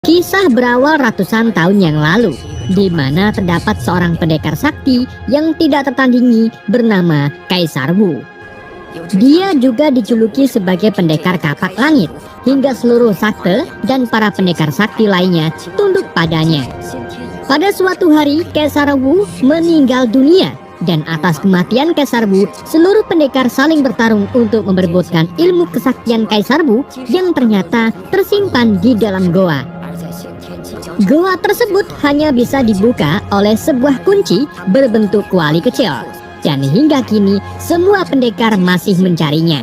Kisah berawal ratusan tahun yang lalu, di mana terdapat seorang pendekar sakti yang tidak tertandingi bernama Kaisar Wu. Dia juga dijuluki sebagai pendekar kapak langit, hingga seluruh sakte dan para pendekar sakti lainnya tunduk padanya. Pada suatu hari, Kaisar Wu meninggal dunia, dan atas kematian Kaisar Wu, seluruh pendekar saling bertarung untuk memperebutkan ilmu kesaktian Kaisar Wu yang ternyata tersimpan di dalam goa. Goa tersebut hanya bisa dibuka oleh sebuah kunci berbentuk kuali kecil, dan hingga kini semua pendekar masih mencarinya.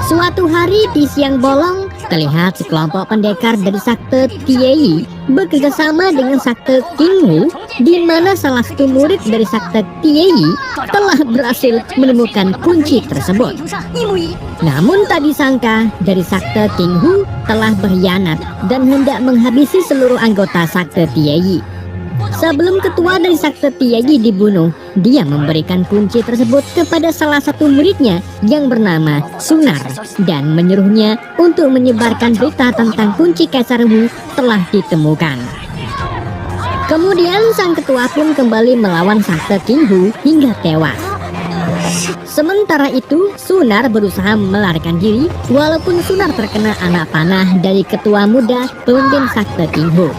Suatu hari di siang bolong, terlihat sekelompok pendekar dari sakte Tieyi bekerjasama dengan sakte Qinghu, di mana salah satu murid dari sakte Tieyi telah berhasil menemukan kunci tersebut. Namun tak disangka, dari sakte Qinghu telah berkhianat dan hendak menghabisi seluruh anggota sakte Tieyi. Sebelum ketua dari sakte Tieyi dibunuh, dia memberikan kunci tersebut kepada salah satu muridnya yang bernama Sunar dan menyuruhnya untuk menyebarkan berita tentang kunci Kaisar Wu telah ditemukan. Kemudian sang ketua pun kembali melawan sakte Qinghu hingga tewas. Sementara itu, Sunar berusaha melarikan diri walaupun Sunar terkena anak panah dari ketua muda pemimpin sakte Qinghu.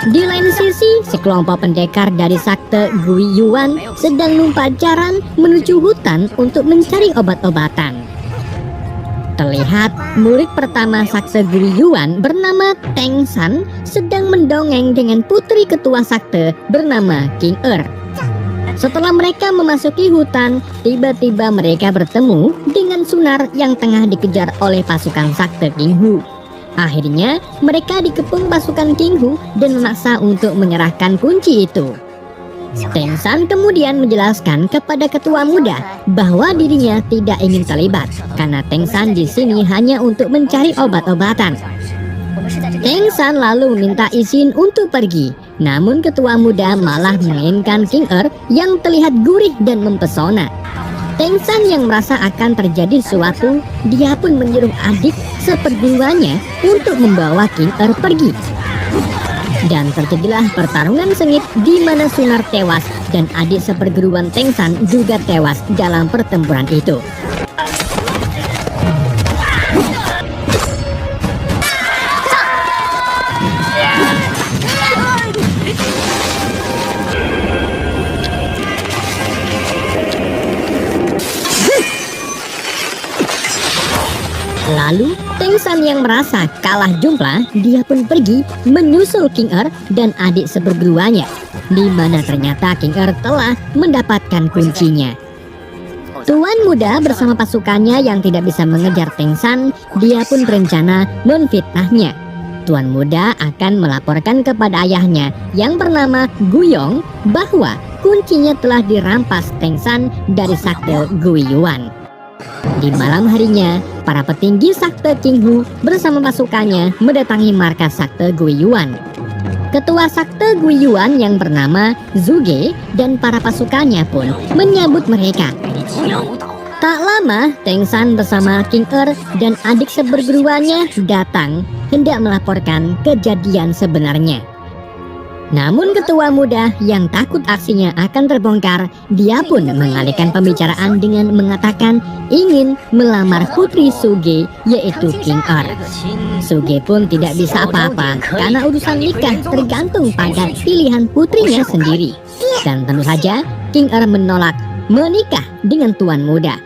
Di lain sisi, sekelompok pendekar dari sakte Guiyuan sedang numpak jaran menuju hutan untuk mencari obat-obatan. Terlihat murid pertama sakte Guiyuan bernama Teng San sedang mendongeng dengan putri ketua sakte bernama King Er. Setelah mereka memasuki hutan, tiba-tiba mereka bertemu dengan Sunar yang tengah dikejar oleh pasukan sakte Qinghu. Akhirnya, mereka dikepung pasukan Qinghu dan memaksa untuk menyerahkan kunci itu. Teng San kemudian menjelaskan kepada ketua muda bahwa dirinya tidak ingin terlibat, karena Teng San di sini hanya untuk mencari obat-obatan. Teng San lalu meminta izin untuk pergi, namun ketua muda malah menginginkan King Er yang terlihat gurih dan mempesona. Teng San yang merasa akan terjadi sesuatu, dia pun menyuruh adik seperguruannya untuk membawa King Er pergi. Dan terjadilah pertarungan sengit di mana Sunar tewas dan adik seperguruan Teng San juga tewas dalam pertempuran itu. Lalu, Teng San yang merasa kalah jumlah, dia pun pergi menyusul King Er dan adik seperguruannya, di mana ternyata King Er telah mendapatkan kuncinya. Tuan muda bersama pasukannya yang tidak bisa mengejar Teng San, dia pun berencana memfitnahnya. Tuan muda akan melaporkan kepada ayahnya yang bernama Guyong bahwa kuncinya telah dirampas Teng San dari sakte Guiyuan. Di malam harinya, para petinggi sakte Qinghu bersama pasukannya mendatangi markas sakte Guiyuan. Ketua sakte Guiyuan yang bernama Zuge dan para pasukannya pun menyambut mereka. Tak lama, Teng San bersama King Er dan adik seperguruannya datang hendak melaporkan kejadian sebenarnya. Namun ketua muda yang takut aksinya akan terbongkar, dia pun mengalihkan pembicaraan dengan mengatakan ingin melamar putri Suge, yaitu King Er. Suge pun tidak bisa apa-apa karena urusan nikah tergantung pada pilihan putrinya sendiri. Dan tentu saja King Er menolak menikah dengan tuan muda.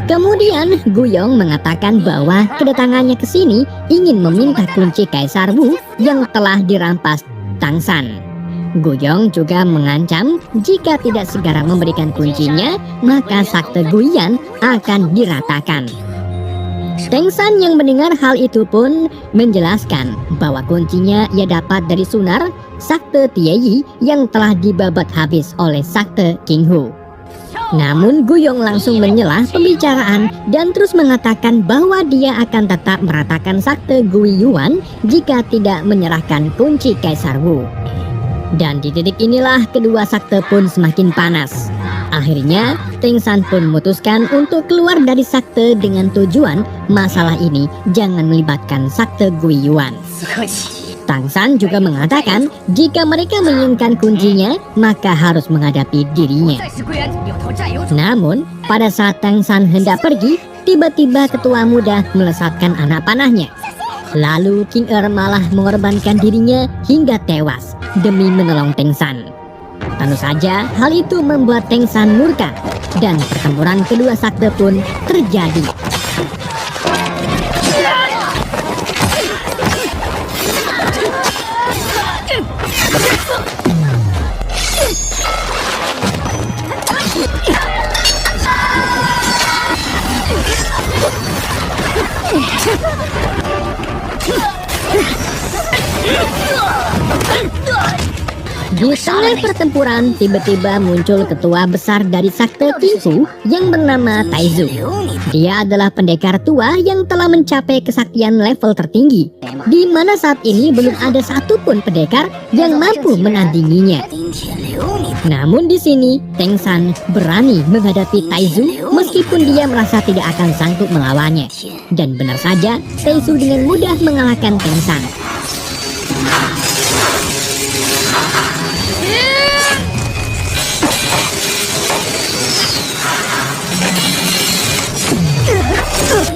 Kemudian Guyong mengatakan bahwa kedatangannya ke sini ingin meminta kunci Kaisar Wu yang telah dirampas Teng San. Guyong juga mengancam jika tidak segera memberikan kuncinya, maka sakte Guiyan akan diratakan. Teng San yang mendengar hal itu pun menjelaskan bahwa kuncinya ia dapat dari Sunar, sakte Tieyi yang telah dibabat habis oleh sakte Qinghu. Namun Guyong langsung menyelah pembicaraan dan terus mengatakan bahwa dia akan tetap meratakan sakte Guiyuan jika tidak menyerahkan kunci Kaisar Wu. Dan di titik inilah kedua sakte pun semakin panas. Akhirnya, Teng San pun memutuskan untuk keluar dari sakte dengan tujuan masalah ini jangan melibatkan sakte Guiyuan. Tang San juga mengatakan jika mereka menginginkan kuncinya, maka harus menghadapi dirinya. Namun, pada saat Tang San hendak pergi, tiba-tiba ketua muda melesatkan anak panahnya. Lalu King Er malah mengorbankan dirinya hingga tewas demi menolong Teng San. Tentu saja hal itu membuat Teng San murka dan pertempuran kedua sakte pun terjadi. Di tengah pertempuran, tiba-tiba muncul ketua besar dari sakte Qinghu yang bernama Taizu. Dia adalah pendekar tua yang telah mencapai kesaktian level tertinggi, di mana saat ini belum ada satupun pendekar yang mampu menandinginya. Namun di sini, Teng San berani menghadapi Taizu meskipun dia merasa tidak akan sanggup melawannya. Dan benar saja, Taizu dengan mudah mengalahkan Teng San.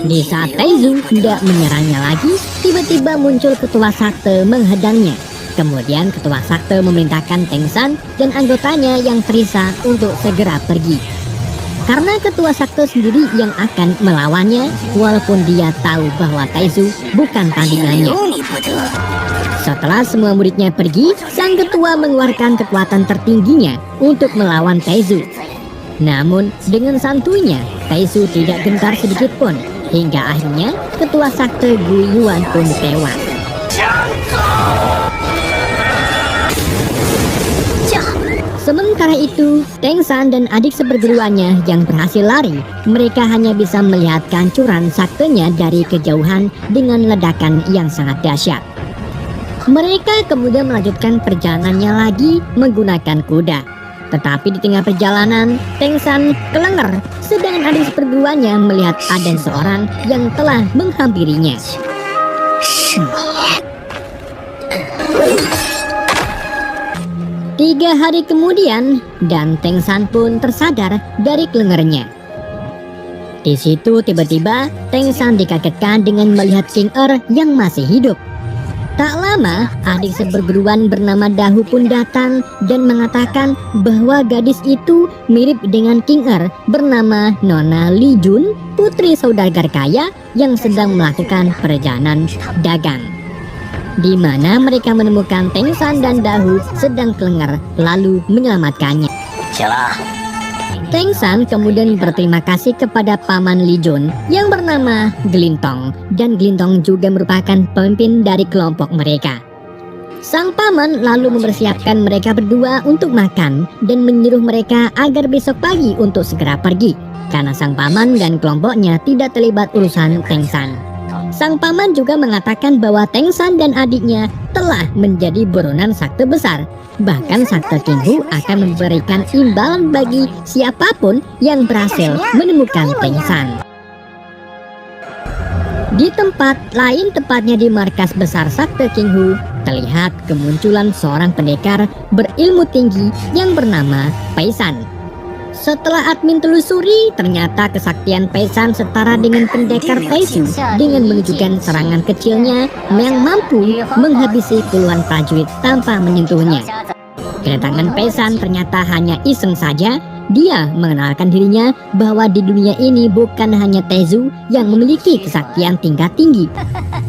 Di saat Taizu hendak menyerangnya lagi, tiba-tiba muncul ketua sakte menghadangnya. Kemudian ketua sakte memerintahkan Teng San dan anggotanya yang tersisa untuk segera pergi. Karena ketua sakte sendiri yang akan melawannya, walaupun dia tahu bahwa Taizu bukan tandingannya. Setelah semua muridnya pergi, sang ketua mengeluarkan kekuatan tertingginya untuk melawan Taizu. Namun dengan santuinya, Taizu tidak gentar sedikit pun, hingga akhirnya ketua sakte Guiyuan pun tewas. Sementara itu, Teng San dan adik seperguruannya yang berhasil lari, mereka hanya bisa melihat kehancuran saktenya dari kejauhan dengan ledakan yang sangat dahsyat. Mereka kemudian melanjutkan perjalanannya lagi menggunakan kuda. Tetapi di tengah perjalanan, Teng San kelenger, sedangkan adik seperguruannya melihat ada seorang yang telah menghampirinya. 3 hari kemudian, dan Teng San pun tersadar dari kelengernya. Di situ tiba-tiba Teng San dikagetkan dengan melihat King Er yang masih hidup. Tak lama, adik seperguruan bernama Dahu pun datang dan mengatakan bahwa gadis itu mirip dengan King Er bernama Nona Li Jun, putri saudagar kaya yang sedang melakukan perjalanan dagang. Di mana mereka menemukan Teng San dan Dahu sedang kelenger lalu menyelamatkannya. Teng San kemudian berterima kasih kepada paman Li Jun yang bernama Glintong, dan Glintong juga merupakan pemimpin dari kelompok mereka. Sang paman lalu mempersiapkan mereka berdua untuk makan dan menyuruh mereka agar besok pagi untuk segera pergi, karena sang paman dan kelompoknya tidak terlibat urusan Teng San. Sang paman juga mengatakan bahwa Teng San dan adiknya telah menjadi buronan sakte besar. Bahkan sakte Qinghu akan memberikan imbalan bagi siapapun yang berhasil menemukan Teng San. Di tempat lain, tepatnya di markas besar sakte Qinghu, terlihat kemunculan seorang pendekar berilmu tinggi yang bernama Pai San. Setelah admin telusuri, ternyata kesaktian Pai San setara dengan pendekar Taizu dengan menunjukkan serangan kecilnya yang mampu menghabisi puluhan prajurit tanpa menyentuhnya. Kedatangan Pai San ternyata hanya iseng saja. Dia mengenalkan dirinya bahwa di dunia ini bukan hanya Taizu yang memiliki kesaktian tingkat tinggi.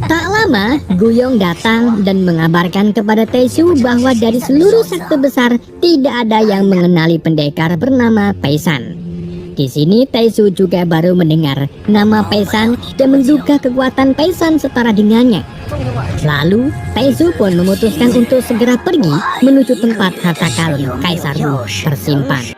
Tak lama, Guyong datang dan mengabarkan kepada Taizu bahwa dari seluruh sakte besar tidak ada yang mengenali pendekar bernama Pai San. Di sini Taizu juga baru mendengar nama Pai San dan menduga kekuatan Pai San setara dengannya. Lalu Taizu pun memutuskan untuk segera pergi menuju tempat harta karun Kaisar Wu tersimpan.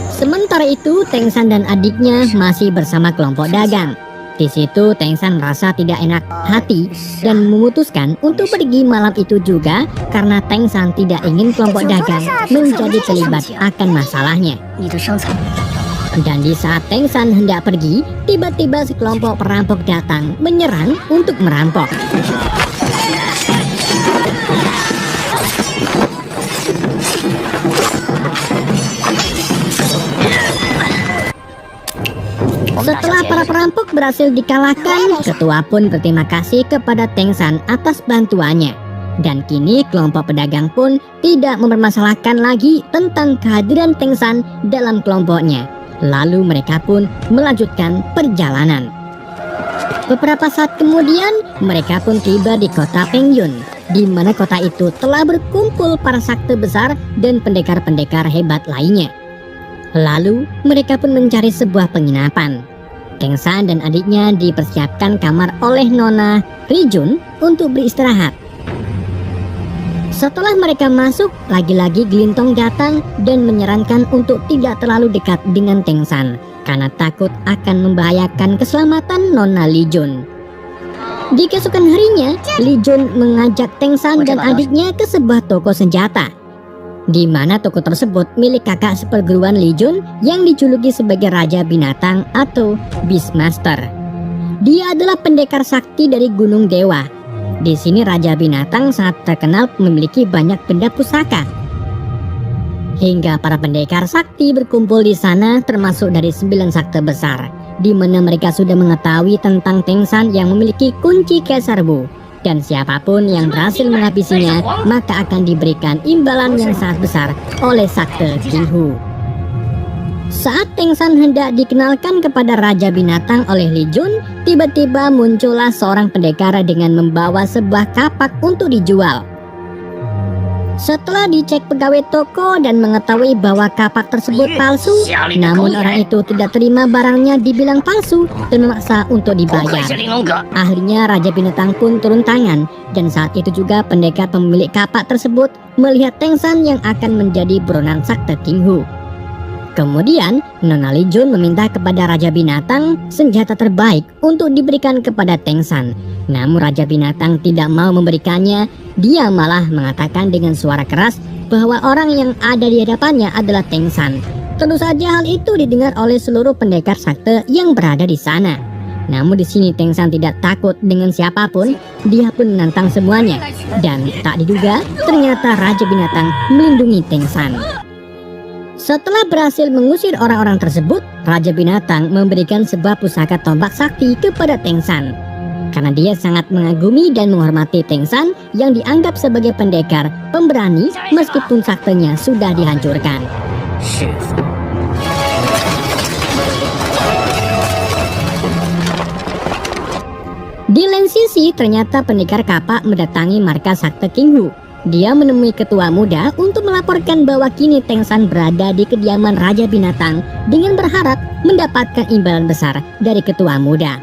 Sementara itu, Teng San dan adiknya masih bersama kelompok dagang. Di situ Teng San merasa tidak enak hati dan memutuskan untuk pergi malam itu juga karena Teng San tidak ingin kelompok dagang menjadi terlibat akan masalahnya. Dan di saat Teng San hendak pergi, tiba-tiba sekelompok perampok datang menyerang untuk merampok. Setelah para perampok berhasil dikalahkan, ketua pun berterima kasih kepada Teng San atas bantuannya. Dan kini kelompok pedagang pun tidak mempermasalahkan lagi tentang kehadiran Teng San dalam kelompoknya. Lalu mereka pun melanjutkan perjalanan. Beberapa saat kemudian, mereka pun tiba di kota Pengyun, di mana kota itu telah berkumpul para sakte besar dan pendekar-pendekar hebat lainnya. Lalu mereka pun mencari sebuah penginapan. Teng San dan adiknya dipersiapkan kamar oleh Nona Rijun untuk beristirahat. Setelah mereka masuk, lagi-lagi Glintong datang dan menyarankan untuk tidak terlalu dekat dengan Teng San karena takut akan membahayakan keselamatan Nona Lijun. Di keesokan harinya, Lijun mengajak Teng San dan adiknya ke sebuah toko senjata, di mana toko tersebut milik kakak seperguruan Lijun yang dijuluki sebagai Raja Binatang atau Beastmaster. Dia adalah pendekar sakti dari Gunung Dewa. Di sini Raja Binatang sangat terkenal memiliki banyak benda pusaka. Hingga para pendekar sakti berkumpul di sana termasuk dari 9 sakte besar, di mana mereka sudah mengetahui tentang Teng San yang memiliki kunci Kaisar Wu. Dan siapapun yang berhasil menghabisinya maka akan diberikan imbalan yang sangat besar oleh sakte King Hu. Saat Teng San hendak dikenalkan kepada Raja Binatang oleh Lijun, tiba-tiba muncullah seorang pendekar dengan membawa sebuah kapak untuk dijual. Setelah dicek pegawai toko dan mengetahui bahwa kapak tersebut palsu, namun orang itu tidak terima barangnya dibilang palsu dan memaksa untuk dibayar. Akhirnya Raja Binatang pun turun tangan, dan saat itu juga pendekar pemilik kapak tersebut melihat Teng San yang akan menjadi buronan sakte King Hu. Kemudian Nona Lijun meminta kepada Raja Binatang senjata terbaik untuk diberikan kepada Teng San. Namun Raja Binatang tidak mau memberikannya. Dia malah mengatakan dengan suara keras bahwa orang yang ada di hadapannya adalah Teng San. Tentu saja hal itu didengar oleh seluruh pendekar sakte yang berada di sana. Namun di sini Teng San tidak takut dengan siapapun. Dia pun menantang semuanya. Dan tak diduga ternyata Raja Binatang melindungi Teng San. Setelah berhasil mengusir orang-orang tersebut, Raja Binatang memberikan sebuah pusaka tombak sakti kepada Teng San. Karena dia sangat mengagumi dan menghormati Teng San yang dianggap sebagai pendekar pemberani meskipun saktenya sudah dihancurkan. Di lain sisi, ternyata pendekar kapak mendatangi markas sakte King Hu. Dia menemui ketua muda untuk melaporkan bahwa kini Teng San berada di kediaman Raja Binatang dengan berharap mendapatkan imbalan besar dari ketua muda.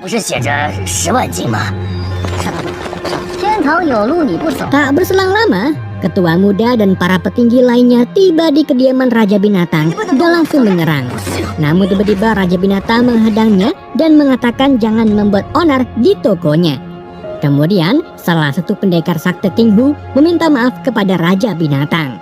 Tak berselang lama, ketua muda dan para petinggi lainnya tiba di kediaman Raja Binatang dan langsung menyerang. Namun tiba-tiba Raja Binatang menghadangnya dan mengatakan jangan membuat onar di tokonya. Kemudian, salah satu pendekar sakte King Hu meminta maaf kepada Raja Binatang.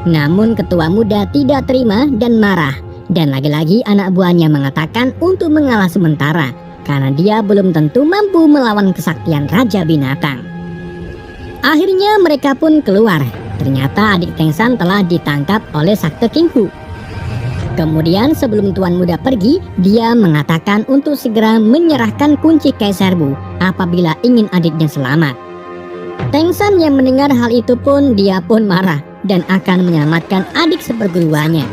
Namun ketua muda tidak terima dan marah. Dan lagi-lagi anak buahnya mengatakan untuk mengalah sementara, karena dia belum tentu mampu melawan kesaktian Raja Binatang. Akhirnya mereka pun keluar. Ternyata adik Teng San telah ditangkap oleh sakte King Hu. Kemudian sebelum tuan muda pergi, dia mengatakan untuk segera menyerahkan kunci Kaisar Wu apabila ingin adiknya selamat. Teng San yang mendengar hal itu pun dia pun marah dan akan menyelamatkan adik seperguruannya.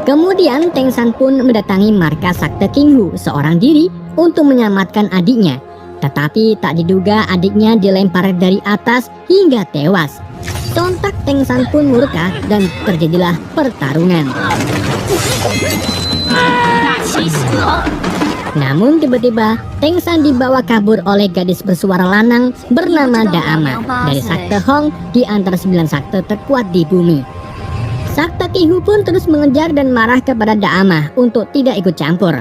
Kemudian Teng San pun mendatangi markas sakte King Hu seorang diri untuk menyelamatkan adiknya. Tetapi tak diduga adiknya dilempar dari atas hingga tewas. Sontak Teng San pun murka dan terjadilah pertarungan. Namun tiba-tiba Teng San dibawa kabur oleh gadis bersuara lanang bernama Daama dari sakte Hong di antara 9 sakte terkuat di bumi. Sakte King Hu pun terus mengejar dan marah kepada Daama untuk tidak ikut campur.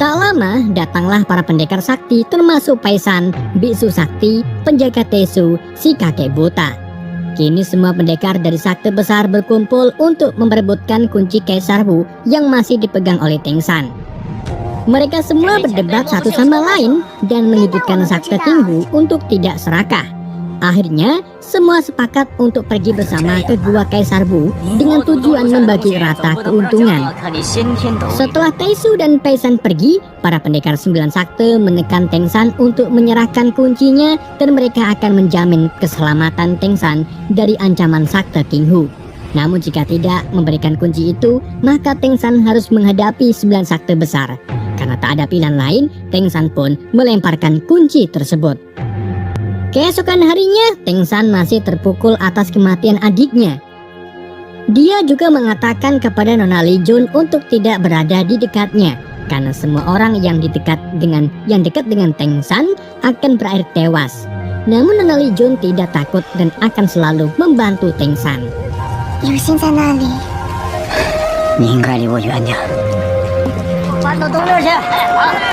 Tak lama, datanglah para pendekar sakti termasuk Paisan, Biksu Sakti, penjaga Tesu, si kakek buta. Kini semua pendekar dari sakte besar berkumpul untuk memperebutkan kunci Kaisar Wu yang masih dipegang oleh Teng San. Mereka semua berdebat satu sama lain dan menyudutkan sakte King Hu untuk tidak serakah. Akhirnya, semua sepakat untuk pergi bersama ke gua Kaisar Wu dengan tujuan membagi rata keuntungan. Setelah Taisu dan Paisan pergi, para pendekar 9 sakte menekan Teng San untuk menyerahkan kuncinya dan mereka akan menjamin keselamatan Teng San dari ancaman sakte King Hu. Namun jika tidak memberikan kunci itu, maka Teng San harus menghadapi 9 sakte besar. Karena tak ada pilihan lain, Teng San pun melemparkan kunci tersebut. Keesokan harinya, Teng San masih terpukul atas kematian adiknya. Dia juga mengatakan kepada Nona Li Jun untuk tidak berada di dekatnya, karena semua orang yang dekat dengan Teng San akan berakhir tewas. Namun Nona Li Jun tidak takut dan akan selalu membantu Teng San.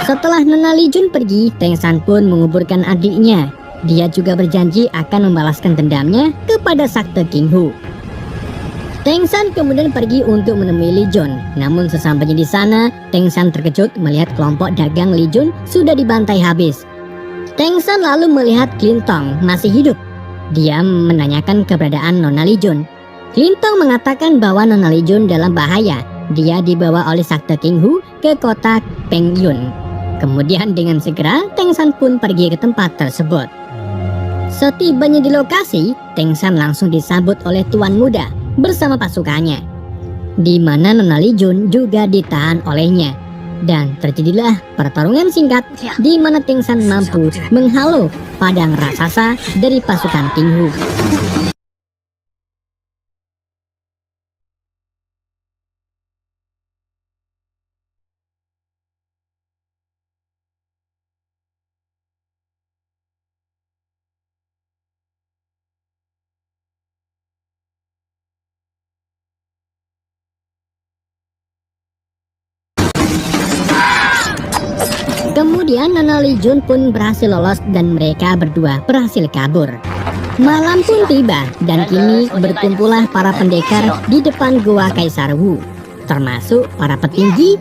Setelah Nona Li Jun pergi, Teng San pun menguburkan adiknya. Dia juga berjanji akan membalaskan dendamnya kepada sakte King Hu. Teng San kemudian pergi untuk menemui Li Jun. Namun sesampainya di sana, Teng San terkejut melihat kelompok dagang Li Jun sudah dibantai habis. Teng San lalu melihat Klintong masih hidup. Dia menanyakan keberadaan Nona Li Jun. Klintong mengatakan bahwa Nona Li Jun dalam bahaya. Dia dibawa oleh sakte King Hu ke kota Pengyun. Kemudian dengan segera Teng San pun pergi ke tempat tersebut. Setibanya di lokasi, Teng San langsung disambut oleh Tuan Muda bersama pasukannya, di mana Nona Li Jun juga ditahan olehnya. Dan terjadilah pertarungan singkat di mana Teng San mampu menghalau padang raksasa dari pasukan King Hu. Kemudian Nona Li Jun pun berhasil lolos dan mereka berdua berhasil kabur. Malam pun tiba dan kini berkumpullah para pendekar di depan gua Kaisar Wu, termasuk para petinggi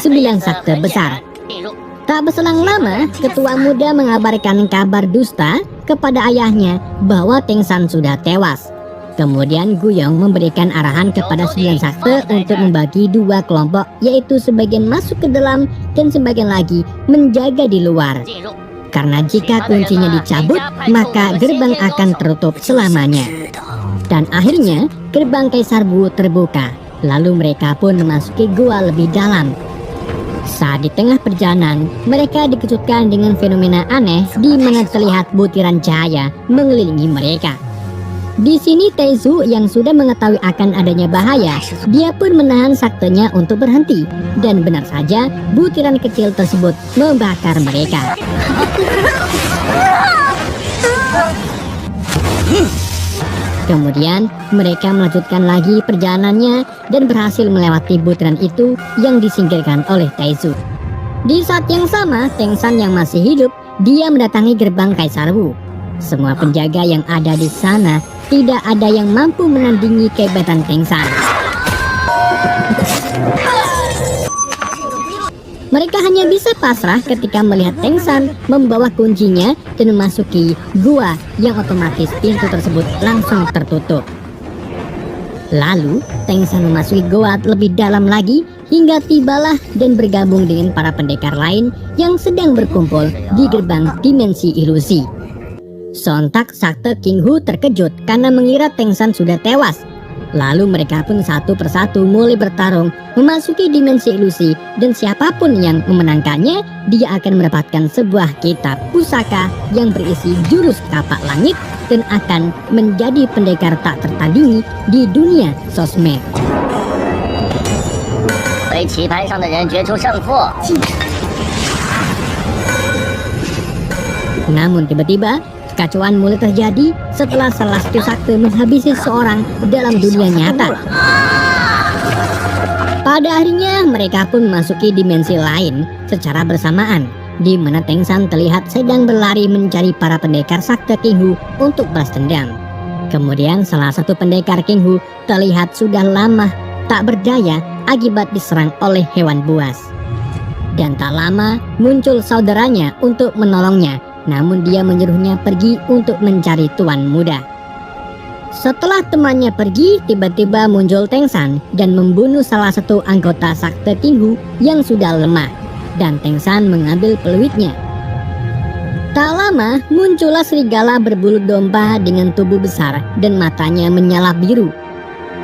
9 sakte besar. Tak berselang lama, ketua muda mengabarkan kabar dusta kepada ayahnya bahwa Teng San sudah tewas. Kemudian Guyong memberikan arahan kepada 9 sakte untuk membagi 2 kelompok, yaitu sebagian masuk ke dalam dan sebagian lagi menjaga di luar. Karena jika kuncinya dicabut, maka gerbang akan tertutup selamanya. Dan akhirnya gerbang Kaisar Wu terbuka, lalu mereka pun memasuki gua lebih dalam. Saat di tengah perjalanan, mereka dikejutkan dengan fenomena aneh di mana terlihat butiran cahaya mengelilingi mereka. Di sini Taizu yang sudah mengetahui akan adanya bahaya, dia pun menahan saktenya untuk berhenti. Dan benar saja, butiran kecil tersebut membakar mereka. Kemudian mereka melanjutkan lagi perjalanannya dan berhasil melewati butiran itu yang disingkirkan oleh Taizu. Di saat yang sama, Teng San yang masih hidup, dia mendatangi gerbang Kaisar Wu. Semua penjaga yang ada di sana tidak ada yang mampu menandingi kehebatan Teng San. Mereka hanya bisa pasrah ketika melihat Teng San membawa kuncinya dan memasuki gua yang otomatis pintu tersebut langsung tertutup. Lalu Teng San memasuki gua lebih dalam lagi hingga tibalah dan bergabung dengan para pendekar lain yang sedang berkumpul di gerbang dimensi ilusi. Sontak sakte King Hu terkejut karena mengira Teng San sudah tewas. Lalu mereka pun satu persatu mulai bertarung memasuki dimensi ilusi, dan siapapun yang memenangkannya, dia akan mendapatkan sebuah kitab pusaka yang berisi jurus kapak langit dan akan menjadi pendekar tak tertandingi di dunia sosmed. Namun tiba-tiba kekacauan mulai terjadi setelah salah satu sakte menghabisi seorang dalam dunia nyata. Pada akhirnya mereka pun memasuki dimensi lain. secara bersamaan, di mana Teng San terlihat sedang berlari mencari para pendekar sakte King Hu untuk balas dendam. Kemudian salah satu pendekar King Hu terlihat sudah lama tak berdaya akibat diserang oleh hewan buas. Dan tak lama muncul saudaranya untuk menolongnya, namun dia menyuruhnya pergi untuk mencari tuan muda. Setelah temannya pergi, tiba-tiba muncul Teng San dan membunuh salah satu anggota sakte King Hu yang sudah lemah, dan Teng San mengambil peluitnya. Tak lama muncullah serigala berbulu domba dengan tubuh besar dan matanya menyala biru.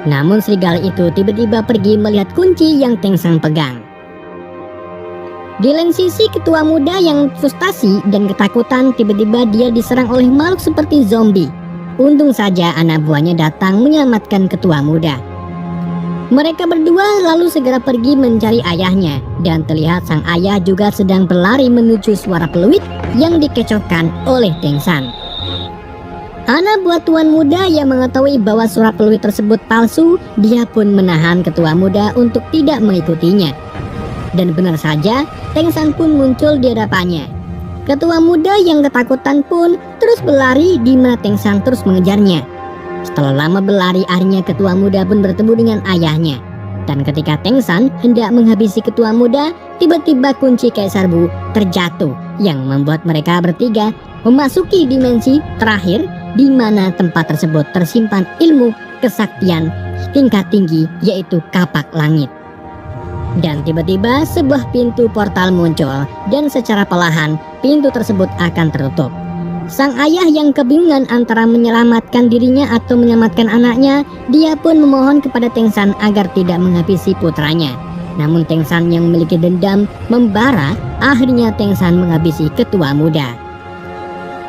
Namun serigala itu tiba-tiba pergi melihat kunci yang Teng San pegang. Di lain sisi, ketua muda yang frustasi dan ketakutan tiba-tiba dia diserang oleh makhluk seperti zombie. Untung saja anak buahnya datang menyelamatkan ketua muda. Mereka berdua lalu segera pergi mencari ayahnya, dan terlihat sang ayah juga sedang berlari menuju suara peluit yang dikecohkan oleh Teng San. Anak buah tuan muda yang mengetahui bahwa suara peluit tersebut palsu, dia pun menahan ketua muda untuk tidak mengikutinya. Dan benar saja, Teng San pun muncul di hadapannya. Ketua muda yang ketakutan pun terus berlari di mana Teng San terus mengejarnya. Setelah lama berlari, akhirnya ketua muda pun bertemu dengan ayahnya. Dan ketika Teng San hendak menghabisi ketua muda, tiba-tiba kunci Kaisar Bu terjatuh yang membuat mereka bertiga memasuki dimensi terakhir di mana tempat tersebut tersimpan ilmu kesaktian tingkat tinggi, yaitu kapak langit. Dan tiba-tiba sebuah pintu portal muncul dan secara perlahan pintu tersebut akan tertutup. Sang ayah yang kebingungan antara menyelamatkan dirinya atau menyelamatkan anaknya, dia pun memohon kepada Teng San agar tidak menghabisi putranya. Namun Teng San yang memiliki dendam membara, akhirnya Teng San menghabisi ketua muda.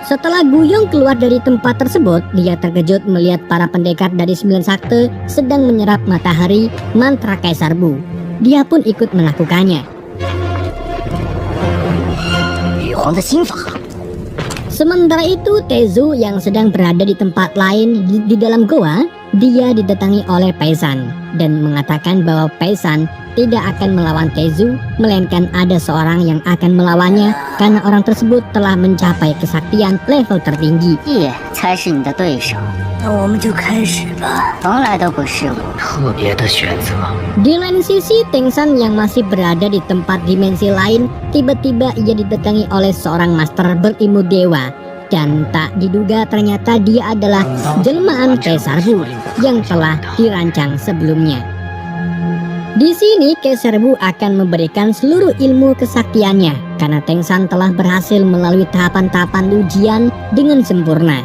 Setelah Guyong keluar dari tempat tersebut, dia terkejut melihat para pendekar dari 9 sakte sedang menyerap matahari mantra Kaisar Bu. Dia pun ikut melakukannya. Sementara itu, Tezu yang sedang berada di tempat lain di dalam goa, dia didatangi oleh Paisan dan mengatakan bahwa Paisan tidak akan melawan Tezu, melainkan ada seorang yang akan melawannya karena orang tersebut telah mencapai kesaktian level tertinggi. Iya, di lain sisi, Teng San yang masih berada di tempat dimensi lain, tiba-tiba ia didatangi oleh seorang master berilmu dewa. Dan tak diduga ternyata dia adalah jelmaan Kaisar Bu yang telah dirancang sebelumnya. Di sini Kaisar Bu akan memberikan seluruh ilmu kesaktiannya karena Teng San telah berhasil melalui tahapan-tahapan ujian dengan sempurna.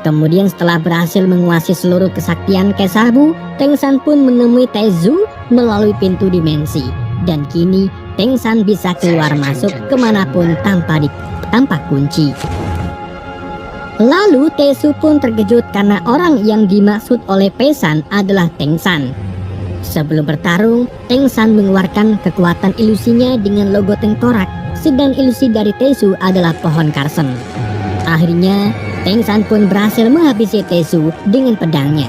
Kemudian setelah berhasil menguasai seluruh kesaktian Kaisar Bu, Teng San pun menemui Tezu melalui pintu dimensi. Dan kini Teng San bisa keluar masuk kemanapun tanpa kunci. Lalu Tezu pun terkejut karena orang yang dimaksud oleh Paisan adalah Teng San. Sebelum bertarung, Teng San mengeluarkan kekuatan ilusinya dengan logo tengkorak, sedang ilusi dari Tezu adalah pohon karsen. Akhirnya, Teng San pun berhasil menghabisi Tezu dengan pedangnya.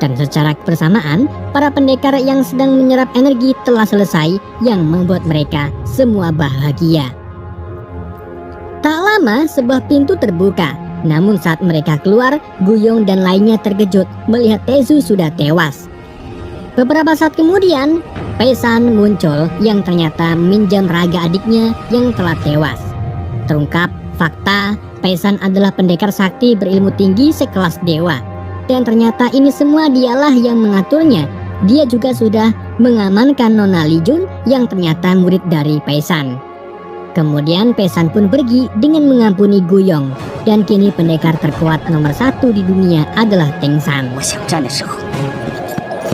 Dan secara bersamaan, para pendekar yang sedang menyerap energi telah selesai, yang membuat mereka semua bahagia. Tak lama, sebuah pintu terbuka. Namun saat mereka keluar, Guyong dan lainnya terkejut melihat Tezu sudah tewas. Beberapa saat kemudian, Paisan muncul yang ternyata meminjam raga adiknya yang telah tewas. Terungkap fakta, Paisan adalah pendekar sakti berilmu tinggi sekelas dewa. Dan ternyata ini semua dialah yang mengaturnya. Dia juga sudah mengamankan Nona Li Jun yang ternyata murid dari Paisan. Kemudian Paisan pun pergi dengan mengampuni Guyong. Dan kini pendekar terkuat nomor 1 di dunia adalah Teng San.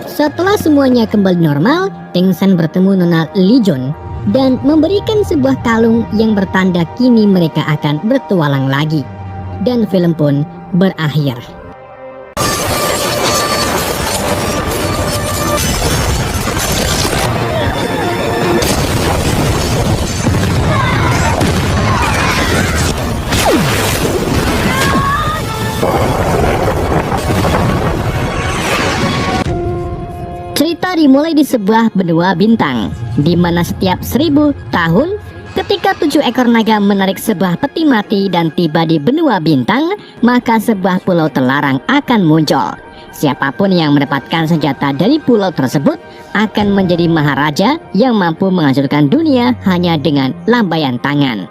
Setelah semuanya kembali normal, Teng San bertemu Nona Li Jun dan memberikan sebuah kalung yang bertanda kini mereka akan bertualang lagi. Dan film pun berakhir. dimulai di sebuah benua bintang, di mana setiap 1000 tahun ketika 7 ekor naga menarik sebuah peti mati dan tiba di benua bintang, maka sebuah pulau terlarang akan muncul. Siapapun yang mendapatkan senjata dari pulau tersebut akan menjadi maharaja yang mampu menghancurkan dunia hanya dengan lambaian tangan.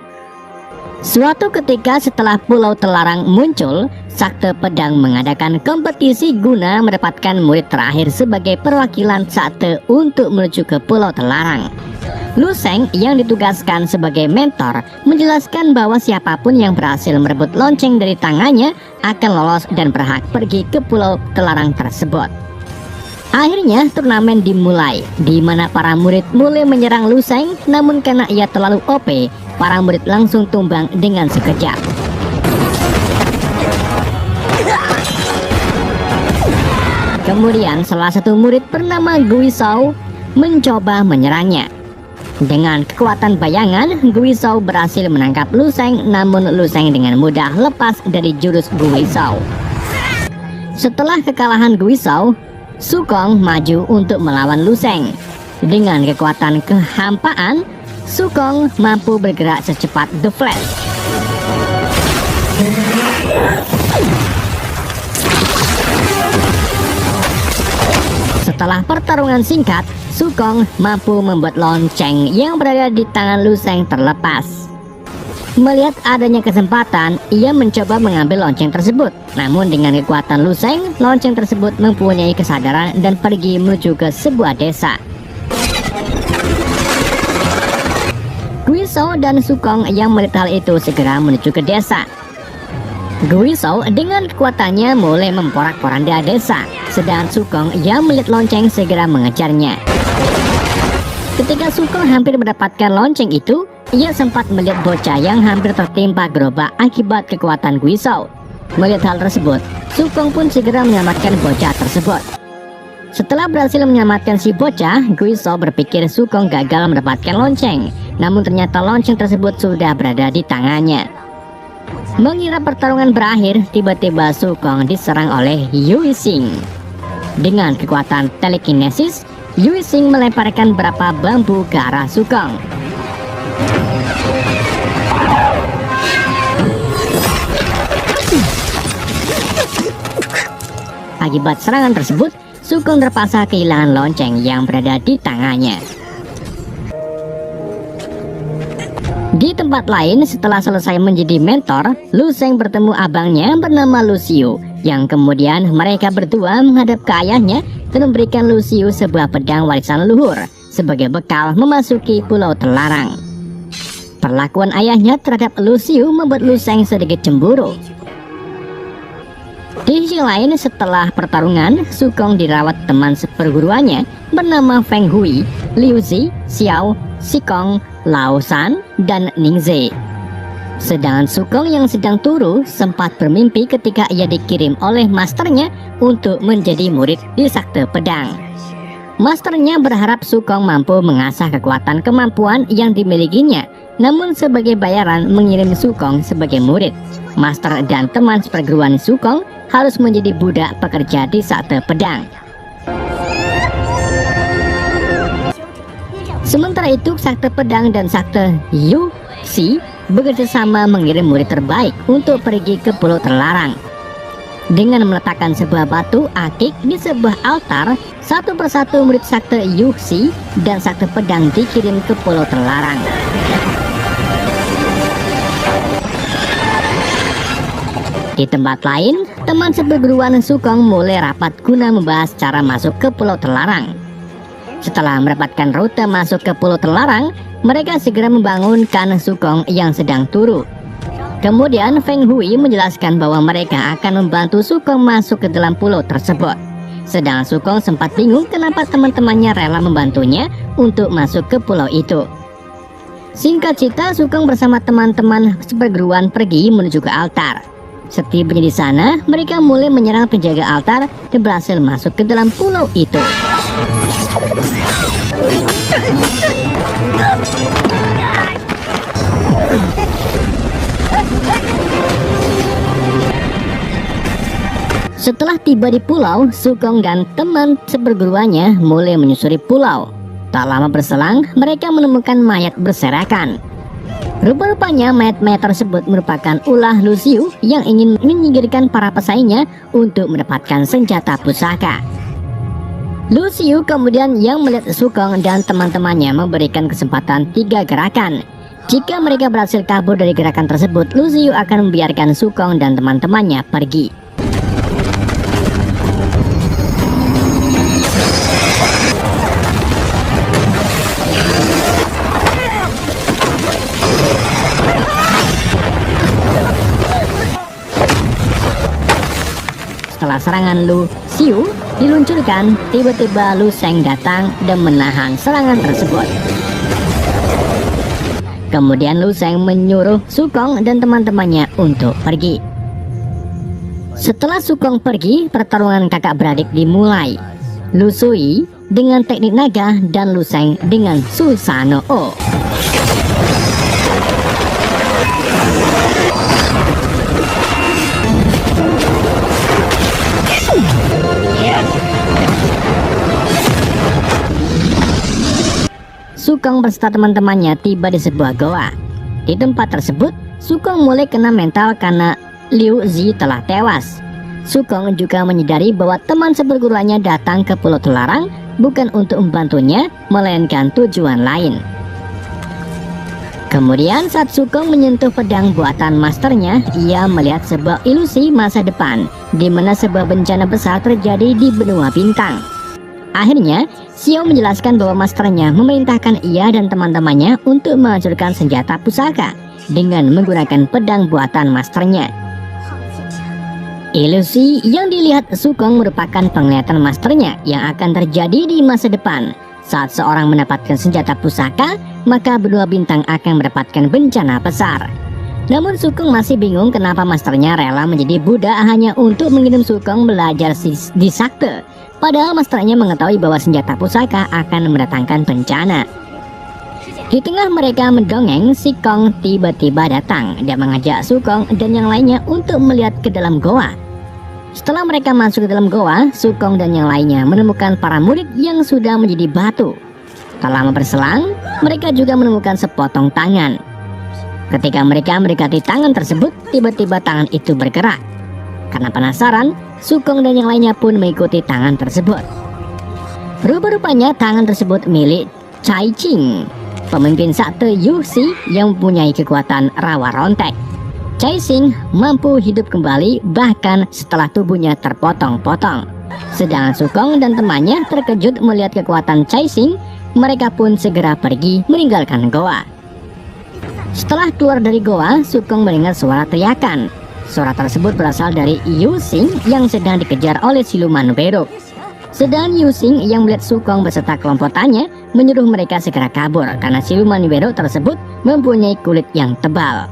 Suatu ketika setelah pulau terlarang muncul, Sakte Pedang mengadakan kompetisi guna mendapatkan murid terakhir sebagai perwakilan Sakte untuk menuju ke pulau terlarang. Lu Sheng yang ditugaskan sebagai mentor menjelaskan bahwa siapapun yang berhasil merebut lonceng dari tangannya akan lolos dan berhak pergi ke pulau terlarang tersebut. Akhirnya turnamen dimulai, di mana para murid mulai menyerang Lu Sheng, namun karena ia terlalu OP, para murid langsung tumbang dengan sekejap. Kemudian salah satu murid bernama Guizhou mencoba menyerangnya. Dengan kekuatan bayangan, Guizhou berhasil menangkap Lu Sheng, namun Lu Sheng dengan mudah lepas dari jurus Guizhou. Setelah kekalahan Guizhou, Su Kong maju untuk melawan Lu Sheng. Dengan kekuatan kehampaan, Su Kong mampu bergerak secepat The Flash. Setelah pertarungan singkat, Su Kong mampu membuat lonceng yang berada di tangan Lu Sheng terlepas. Melihat adanya kesempatan, ia mencoba mengambil lonceng tersebut. Namun dengan kekuatan Lu Sheng, lonceng tersebut mempunyai kesadaran dan pergi menuju ke sebuah desa. Guizhou dan Su Kong yang melihat hal itu segera menuju ke desa. Guizhou dengan kekuatannya mulai memporak-poranda desa, sedangkan Su Kong yang melihat lonceng segera mengejarnya. Ketika Su Kong hampir mendapatkan lonceng itu, ia sempat melihat bocah yang hampir tertimpa gerobak akibat kekuatan Guizhou. Melihat hal tersebut, Su Kong pun segera menyelamatkan bocah tersebut. Setelah berhasil menyelamatkan si bocah, Guizhou berpikir Su Kong gagal mendapatkan lonceng. Namun ternyata lonceng tersebut sudah berada di tangannya. Mengira pertarungan berakhir, tiba-tiba Su Kong diserang oleh Yu Xing. Dengan kekuatan telekinesis, Yu Xing melemparkan beberapa bambu ke arah Su Kong. Akibat serangan tersebut, Su Kong terpaksa kehilangan lonceng yang berada di tangannya. Di tempat lain, setelah selesai menjadi mentor, Lu Sheng bertemu abangnya bernama Lu Xiu, yang kemudian mereka berdua menghadap ke ayahnya dan memberikan Lu Xiu sebuah pedang warisan leluhur sebagai bekal memasuki pulau terlarang. Perlakuan ayahnya terhadap Lu Xiu membuat Lu Sheng sedikit cemburu. Di sisi lain, setelah pertarungan, Su Kong dirawat teman seperguruannya bernama Feng Hui, Liu Zi, Xiao, Xikong, Lao Shan, dan Ning Ze. Sedangkan Su Kong yang sedang turu sempat bermimpi ketika ia dikirim oleh masternya untuk menjadi murid di Sakte Pedang. Masternya berharap Su Kong mampu mengasah kekuatan kemampuan yang dimilikinya, namun sebagai bayaran mengirim Su Kong sebagai murid. Master dan teman seperguruan Su Kong harus menjadi budak pekerja di Sakte Pedang. Sementara itu, Sakte Pedang dan Sakte Yu Xi bekerjasama mengirim murid terbaik untuk pergi ke pulau terlarang. Dengan meletakkan sebuah batu akik di sebuah altar, satu persatu murid Sakte Yu Xi dan Sakte Pedang dikirim ke pulau terlarang. Di tempat lain, teman seperguruan Su Kong mulai rapat guna membahas cara masuk ke pulau terlarang. Setelah mendapatkan rute masuk ke pulau terlarang, mereka segera membangunkan Su Kong yang sedang turu. Kemudian Feng Hui menjelaskan bahwa mereka akan membantu Su Kong masuk ke dalam pulau tersebut. Sedang Su Kong sempat bingung kenapa teman-temannya rela membantunya untuk masuk ke pulau itu. Singkat cerita, Su Kong bersama teman-teman seperguruan pergi menuju ke altar. Setibanya di sana, mereka mulai menyerang penjaga altar dan berhasil masuk ke dalam pulau itu. Setelah tiba di pulau, Sukong dan teman seperguruannya mulai menyusuri pulau. Tak lama berselang, mereka menemukan mayat berserakan. Rupa-rupanya mayat-mayat tersebut merupakan ulah Lu Xiu yang ingin menyingkirkan para pesaingnya untuk mendapatkan senjata pusaka. Lu Xiu kemudian yang melihat Sukong dan teman-temannya memberikan kesempatan 3 gerakan. Jika mereka berhasil kabur dari gerakan tersebut, Lu Xiu akan membiarkan Sukong dan teman-temannya pergi. Setelah serangan Lu Xiu diluncurkan, tiba-tiba Lu Sheng datang dan menahan serangan tersebut. Kemudian Lu Sheng menyuruh Sukong dan teman-temannya untuk pergi. Setelah Sukong pergi, pertarungan kakak beradik dimulai. Lu Sui dengan teknik naga dan Lu Sheng dengan Susanoo. Sukong beserta teman-temannya tiba di sebuah goa. Di tempat tersebut, Sukong mulai kena mental karena Liu Zi telah tewas. Sukong juga menyadari bahwa teman seperguruannya datang ke Pulau Terlarang bukan untuk membantunya, melainkan tujuan lain. Kemudian saat Sukong menyentuh pedang buatan masternya, ia melihat sebuah ilusi masa depan, di mana sebuah bencana besar terjadi di benua bintang. Akhirnya, Xiao menjelaskan bahwa masternya memerintahkan ia dan teman-temannya untuk menghancurkan senjata pusaka dengan menggunakan pedang buatan masternya. Ilusi yang dilihat Sukong merupakan penglihatan masternya yang akan terjadi di masa depan. Saat seorang mendapatkan senjata pusaka, maka benua bintang akan mendapatkan bencana besar. Namun Sukong masih bingung kenapa masternya rela menjadi budak hanya untuk mengirim Sukong belajar di sakte. Padahal masternya mengetahui bahwa senjata pusaka akan mendatangkan bencana. Di tengah mereka mendongeng, Sukong tiba-tiba datang dan mengajak Sukong dan yang lainnya untuk melihat ke dalam goa. Setelah mereka masuk ke dalam goa, Sukong dan yang lainnya menemukan para murid yang sudah menjadi batu. Tak lama berselang, mereka juga menemukan sepotong tangan. Ketika mereka mendekati tangan tersebut, tiba-tiba tangan itu bergerak. Karena penasaran, Sukong dan yang lainnya pun mengikuti tangan tersebut. Rupa-rupanya tangan tersebut milik Cai Qing, pemimpin sakte Yu Xi yang mempunyai kekuatan rawa rontek. Cai Qing mampu hidup kembali bahkan setelah tubuhnya terpotong-potong. Sedangkan Sukong dan temannya terkejut melihat kekuatan Cai Qing, mereka pun segera pergi meninggalkan goa. Setelah keluar dari goa, Sukong mendengar suara teriakan. Suara tersebut berasal dari Yu Xing yang sedang dikejar oleh siluman beruk. Sedang Yu Xing yang melihat Sukong beserta kelompokannya menyuruh mereka segera kabur karena siluman beruk tersebut mempunyai kulit yang tebal.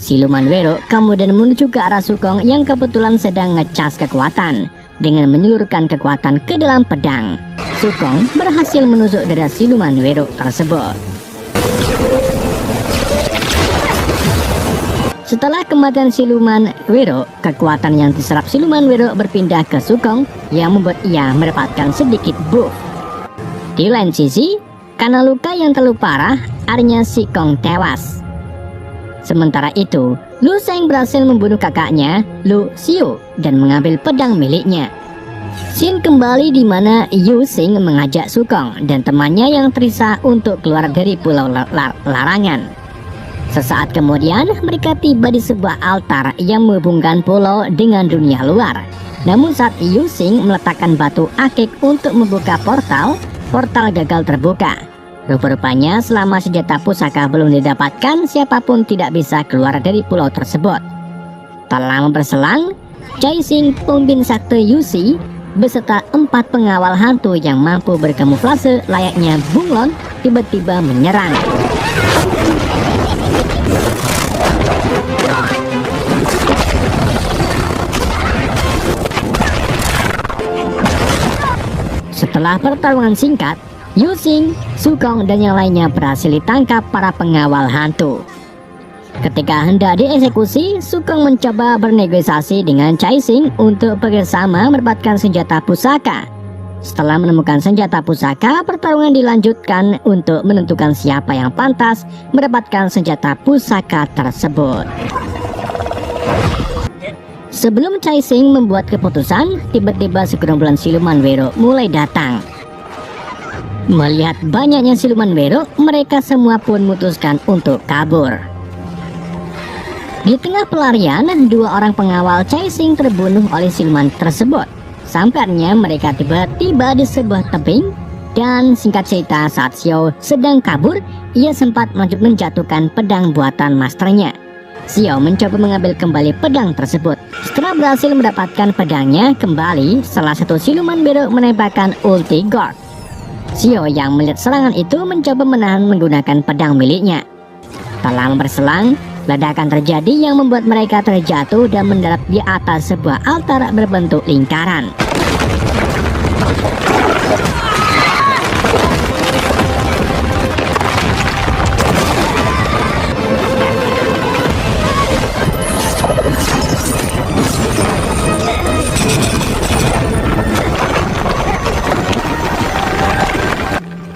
Siluman beruk kemudian menuju ke arah Sukong yang kebetulan sedang ngecas kekuatan dengan menyalurkan kekuatan ke dalam pedang. Sukong berhasil menusuk dada siluman beruk tersebut. Setelah kematian siluman beruk, kekuatan yang diserap siluman beruk berpindah ke Sukong yang membuat ia mendapatkan sedikit buff. Di lain sisi, karena luka yang terlalu parah, akhirnya Sukong tewas. Sementara itu, Lu Sheng berhasil membunuh kakaknya, Lu Xiu, dan mengambil pedang miliknya. Scene kembali di mana Yu Xing mengajak Sukong dan temannya yang tersisa untuk keluar dari pulau larangan. Sesaat kemudian, mereka tiba di sebuah altar yang menghubungkan pulau dengan dunia luar. Namun saat Yu Xing meletakkan batu akik untuk membuka portal gagal terbuka. Rupa-rupanya selama senjata pusaka belum didapatkan, siapapun tidak bisa keluar dari pulau tersebut. Tak lama berselang, Caixing, pemimpin sakte Yuxi, beserta 4 pengawal hantu yang mampu berkamuflase layaknya bunglon tiba-tiba menyerang. Setelah pertarungan singkat, Yuxing, Sukong, dan yang lainnya berhasil ditangkap para pengawal hantu. Ketika hendak dieksekusi, Sukong mencoba bernegosiasi dengan Caixing untuk bersama mendapatkan senjata pusaka. Setelah menemukan senjata pusaka, pertarungan dilanjutkan untuk menentukan siapa yang pantas mendapatkan senjata pusaka tersebut. Sebelum Caixing membuat keputusan, tiba-tiba segerombolan siluman Wero mulai datang. Melihat banyaknya siluman Wero, mereka semua pun memutuskan untuk kabur. Di tengah pelarian, 2 orang pengawal Caixing terbunuh oleh siluman tersebut. Sampainya mereka tiba-tiba di sebuah tebing, dan singkat cerita saat Xiao sedang kabur, ia sempat menjatuhkan pedang buatan masternya. Xiao mencoba mengambil kembali pedang tersebut. Setelah berhasil mendapatkan pedangnya kembali, salah satu siluman Wero menembakkan ulti God. Xiao yang melihat serangan itu mencoba menahan menggunakan pedang miliknya. Tak lama berselang, ledakan terjadi yang membuat mereka terjatuh dan mendarat di atas sebuah altar berbentuk lingkaran.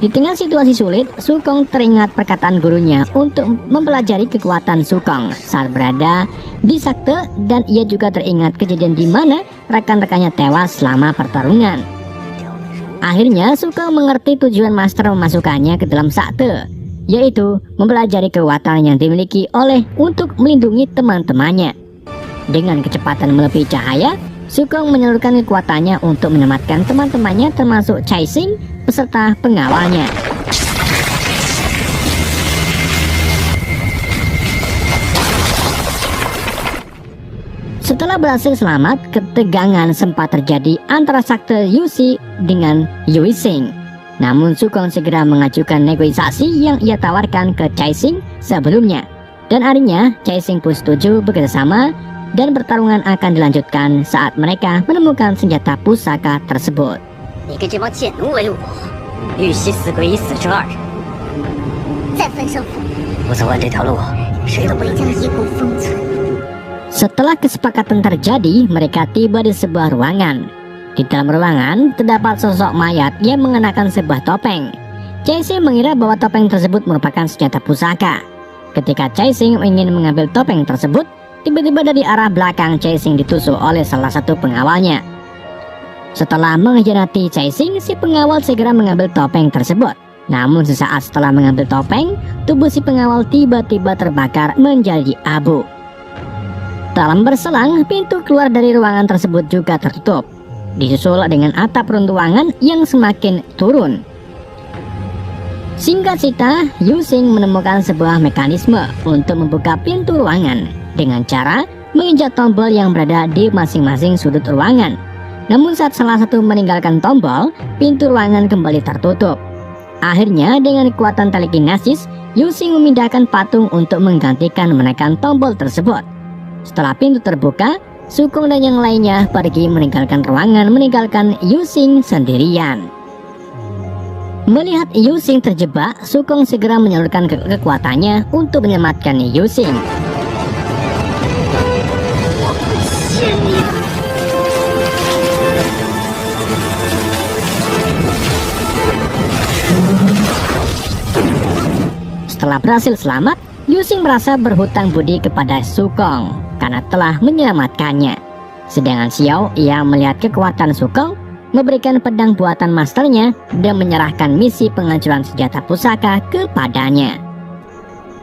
Di tengah situasi sulit, Sukong teringat perkataan gurunya untuk mempelajari kekuatan Sukong saat berada di sakte, dan ia juga teringat kejadian di mana rekan-rekannya tewas selama pertarungan. Akhirnya Sukong mengerti tujuan master memasukkannya ke dalam sakte, yaitu mempelajari kekuatan yang dimiliki oleh untuk melindungi teman-temannya. Dengan kecepatan melebihi cahaya, Sukong menyalurkan kekuatannya untuk menyelamatkan teman-temannya termasuk Caixing beserta pengawalnya. Setelah berhasil selamat, ketegangan sempat terjadi antara sakte Yuxi dengan Yuxing. Namun Sukong segera mengajukan negosiasi yang ia tawarkan ke Caixing sebelumnya. Dan akhirnya Caixing pun setuju bekerjasama, dan pertarungan akan dilanjutkan saat mereka menemukan senjata pusaka tersebut. Setelah kesepakatan terjadi, mereka tiba di sebuah ruangan. Di dalam ruangan terdapat sosok mayat yang mengenakan sebuah topeng. Caixing mengira bahwa topeng tersebut merupakan senjata pusaka. Ketika Caixing ingin mengambil topeng tersebut, tiba-tiba dari arah belakang Caixing ditusuk oleh salah satu pengawalnya. Setelah mengkhianati Caixing, si pengawal segera mengambil topeng tersebut. Namun sesaat setelah mengambil topeng, tubuh si pengawal tiba-tiba terbakar menjadi abu. Dalam berselang, pintu keluar dari ruangan tersebut juga tertutup, disusul dengan atap runtuhan yang semakin turun. Singkat cerita, Yuxing menemukan sebuah mekanisme untuk membuka pintu ruangan dengan cara menginjak tombol yang berada di masing-masing sudut ruangan. Namun saat salah satu meninggalkan tombol, pintu ruangan kembali tertutup. Akhirnya dengan kekuatan telekinesis, Yuxing memindahkan patung untuk menggantikan menekan tombol tersebut. Setelah pintu terbuka, Sukong dan yang lainnya pergi meninggalkan ruangan, meninggalkan Yuxing sendirian. Melihat Yuxing terjebak, Sukong segera menyalurkan kekuatannya untuk menyelamatkan Yuxing. Setelah berhasil selamat, Yuxing merasa berhutang budi kepada Sukong karena telah menyelamatkannya. Sedangkan Xiao yang melihat kekuatan Sukong, memberikan pedang buatan masternya dan menyerahkan misi penghancuran senjata pusaka kepadanya.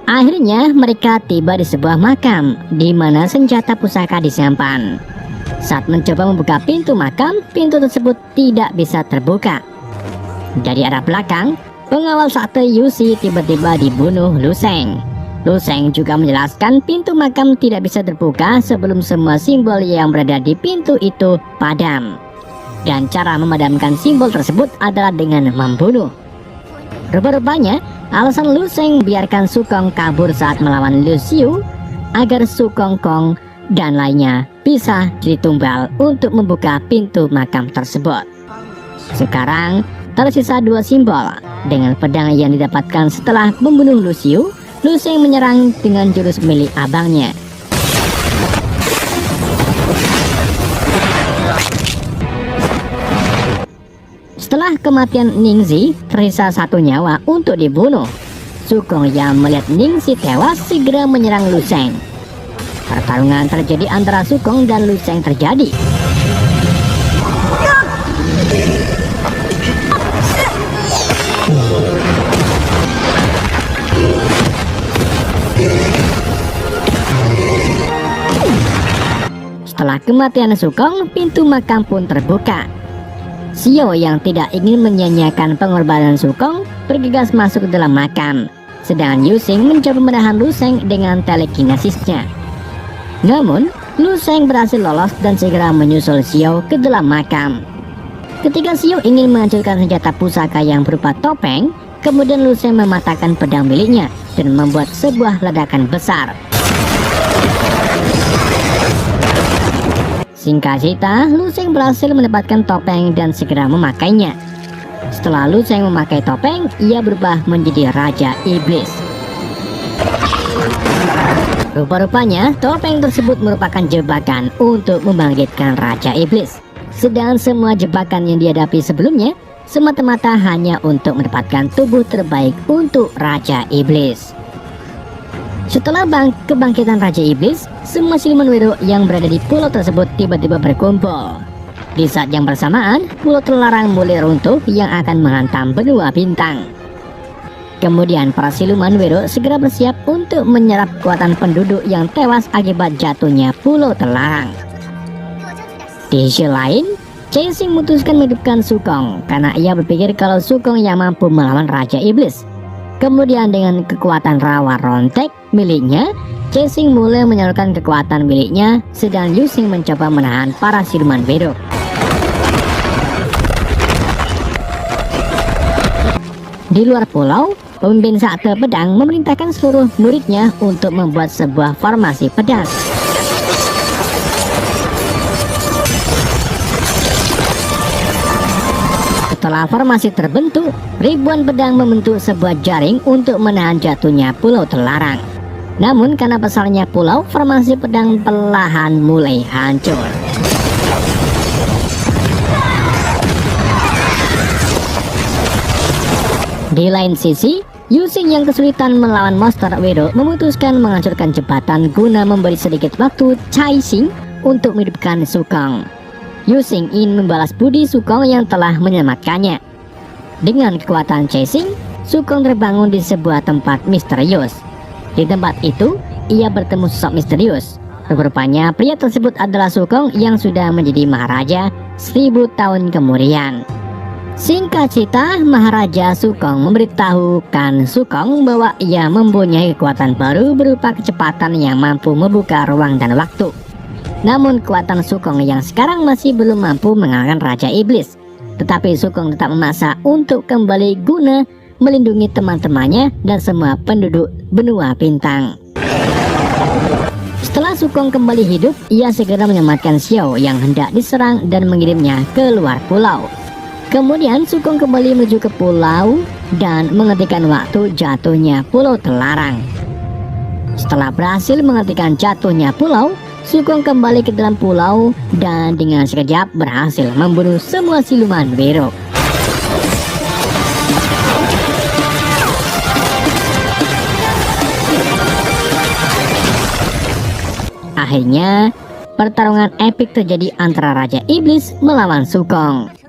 Akhirnya mereka tiba di sebuah makam di mana senjata pusaka disimpan. Saat mencoba membuka pintu makam, pintu tersebut tidak bisa terbuka. Dari arah belakang, pengawal sakte Yusi tiba-tiba dibunuh Lu Sheng. Lu Sheng juga menjelaskan pintu makam tidak bisa terbuka sebelum semua simbol yang berada di pintu itu padam. Dan cara memadamkan simbol tersebut adalah dengan membunuh. Rupa-rupanya, alasan Lu Sheng biarkan Su Kong kabur saat melawan Lu Xiu agar Su Kong Kong dan lainnya bisa ditumbal untuk membuka pintu makam tersebut. Sekarang tersisa 2 simbol. Dengan pedang yang didapatkan setelah membunuh Lu Xiu, Lu Sheng menyerang dengan jurus milik abangnya. Setelah kematian Ningxi, tersisa 1 nyawa untuk dibunuh. Su Kong yang melihat Ningxi tewas segera menyerang Lu Sheng. Pertarungan terjadi antara Su Kong dan Lu Sheng terjadi. Setelah kematian Su Kong, pintu makam pun terbuka. Xiao yang tidak ingin menyia-nyiakan pengorbanan Su Kong bergegas masuk ke dalam makam, sedangkan Yu Xing mencoba menahan Lu Sheng dengan telekinesisnya. Namun, Lu Sheng berhasil lolos dan segera menyusul Xiao ke dalam makam. Ketika Xiao ingin menghancurkan senjata pusaka yang berupa topeng, kemudian Lu Sheng mematahkan pedang miliknya dan membuat sebuah ledakan besar. Singkat cerita, Lu Sheng berhasil mendapatkan topeng dan segera memakainya. Setelah Lu Sheng memakai topeng, ia berubah menjadi Raja Iblis. Rupa-rupanya, topeng tersebut merupakan jebakan untuk membangkitkan Raja Iblis. Sedangkan semua jebakan yang dihadapi sebelumnya semata-mata hanya untuk mendapatkan tubuh terbaik untuk Raja Iblis. Setelah kebangkitan Raja Iblis, semua siluman Wiro yang berada di pulau tersebut tiba-tiba berkumpul. Di saat yang bersamaan, pulau terlarang mulai runtuh yang akan menghantam benua bintang. Kemudian para siluman Wiro segera bersiap untuk menyerap kekuatan penduduk yang tewas akibat jatuhnya pulau terlarang. Di sisi lain, Cixing memutuskan menghidupkan Su Kong karena ia berpikir kalau Su Kong yang mampu melawan Raja Iblis. Kemudian dengan kekuatan rawa rontek miliknya, Cixing mulai menyalurkan kekuatan miliknya, sedang Yu Xing mencoba menahan para siluman Wiro. Di luar pulau, pemimpin sakte pedang memerintahkan seluruh muridnya untuk membuat sebuah formasi pedang. Setelah formasi terbentuk, ribuan pedang membentuk sebuah jaring untuk menahan jatuhnya pulau terlarang. Namun karena besarnya pulau, formasi pedang perlahan mulai hancur. Di lain sisi, Yu Xing yang kesulitan melawan monster Wiro memutuskan menghancurkan jembatan guna memberi sedikit waktu Cixing untuk menghidupkan Su Kong. Yu Xing ingin membalas budi Su Kong yang telah menyelamatkannya. Dengan kekuatan Cixing, Su Kong terbangun di sebuah tempat misterius. Di tempat itu, ia bertemu sosok misterius. Rupanya pria tersebut adalah Su Kong yang sudah menjadi Maharaja 1000 tahun kemudian. Singkat cerita, Maharaja Su Kong memberitahukan Su Kong bahwa ia mempunyai kekuatan baru berupa kecepatan yang mampu membuka ruang dan waktu. Namun kekuatan Su Kong yang sekarang masih belum mampu mengalahkan Raja Iblis. Tetapi Su Kong tetap memaksa untuk kembali guna melindungi teman-temannya dan semua penduduk benua bintang. Setelah Su Kong kembali hidup, ia segera menyelamatkan Xiao yang hendak diserang dan mengirimnya ke luar pulau. Kemudian Su Kong kembali menuju ke pulau dan menghentikan waktu jatuhnya pulau terlarang. Setelah berhasil menghentikan jatuhnya pulau, Su Kong kembali ke dalam pulau dan dengan sekejap berhasil membunuh semua siluman Wiro. Akhirnya, pertarungan epik terjadi antara Raja Iblis melawan Su Kong.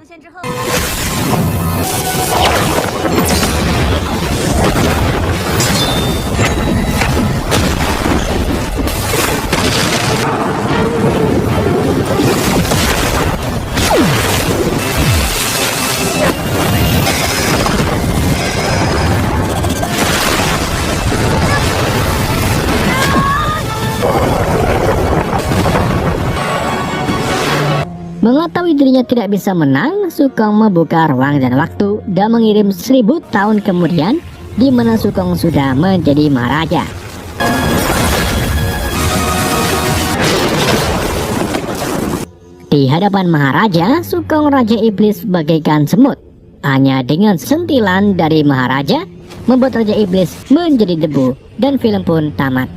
Mengetahui dirinya tidak bisa menang, Sukong membuka ruang dan waktu dan mengirim 1000 tahun kemudian, di mana Sukong sudah menjadi maharaja. Di hadapan maharaja, Sukong Raja Iblis bagaikan semut. Hanya dengan sentilan dari maharaja, membuat Raja Iblis menjadi debu, dan film pun tamat.